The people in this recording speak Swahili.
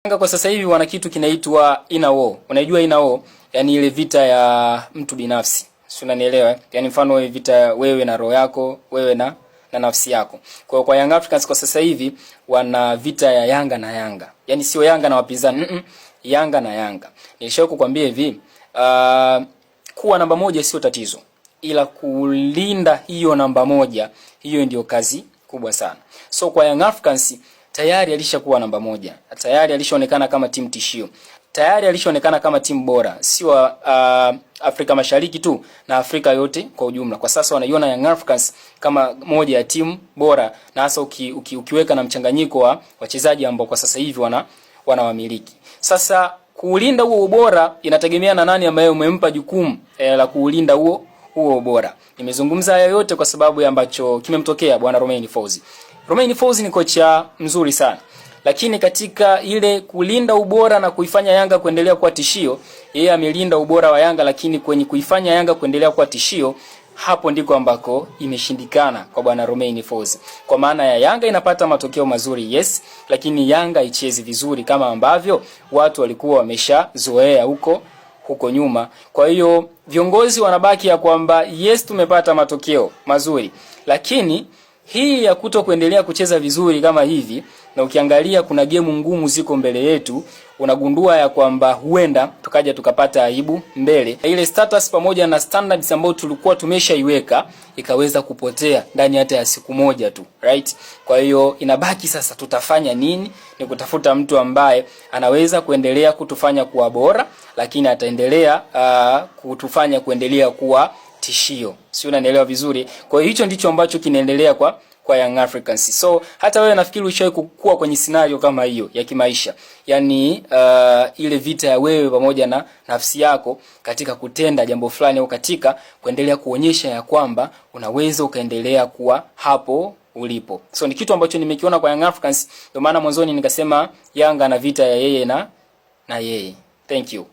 Yanga kwa sasa hivi wana kitu kinaitwa inner war. Unajua inner war? Yani ile vita ya mtu binafsi. Si unanielewa? Yani mfano wewe vita wewe na roho yako, wewe na nafsi yako. Kwa Young Africans kwa sasa hivi wana vita ya Yanga na Yanga. Yani sio Yanga na wapinzani, Yanga na Yanga. Nilishawahi kukwambia hivi, kuwa namba moja sio tatizo, ila kulinda hiyo namba moja, hiyo ndio kazi kubwa sana. So kwa Young Africans tayari alishakuwa namba moja. Tayari alishaonekana kama timu tishio. Tayari alishaonekana kama timu bora. Sio Afrika Mashariki tu na Afrika yote kwa ujumla. Kwa sasa wanaiona Young Africans kama moja ya timu bora, na hasa ukiweka na mchanganyiko wa wachezaji ambao kwa sasa hivi wanawamiliki. Sasa kuulinda huo ubora inategemea na nani ambaye umempa jukumu la kuulinda huo ubora. Nimezungumza haya yote kwa sababu ya ambacho kimemtokea bwana Romain Folz. Romain Folz ni kocha mzuri sana, lakini katika ile kulinda ubora na kuifanya Yanga kuendelea kuwa tishio, yeye amelinda ubora wa Yanga, lakini kwenye kuifanya Yanga kuendelea kuwa tishio, hapo ndiko ambako imeshindikana kwa bwana Romain Folz. Kwa maana ya Yanga inapata matokeo mazuri, yes, lakini Yanga haichezi vizuri kama ambavyo watu walikuwa wameshazoea huko nyuma. Kwa hiyo viongozi wanabaki ya kwamba yes, tumepata matokeo mazuri, lakini hii ya kuendelea kucheza vizuri kama hivi, na ukiangalia kuna game ngumu ziko mbele yetu, unagundua ya kwamba huenda tukaja tukapata aibu mbele. Ile status pamoja na standards ambayo tulikuwa tumeshaiweka ikaweza kupotea ndani hata ya siku moja tu, right? Kwa hiyo inabaki sasa tutafanya nini? Ni kutafuta mtu ambaye anaweza kuendelea kutufanya kuwa bora, lakini ataendelea kutufanya kuendelea kuwa tishio. Si unanielewa vizuri? Kwa hiyo hicho ndicho ambacho kinaendelea kwa Young Africans. So hata wewe nafikiri ushawahi kukua kwenye scenario kama hiyo ya kimaisha. Yaani ile vita ya wewe pamoja na nafsi yako katika kutenda jambo fulani au katika kuendelea kuonyesha ya kwamba unaweza ukaendelea kuwa hapo ulipo. So ni kitu ambacho nimekiona kwa Young Africans, ndio maana mwanzoni nikasema Yanga na vita ya yeye na yeye. Thank you.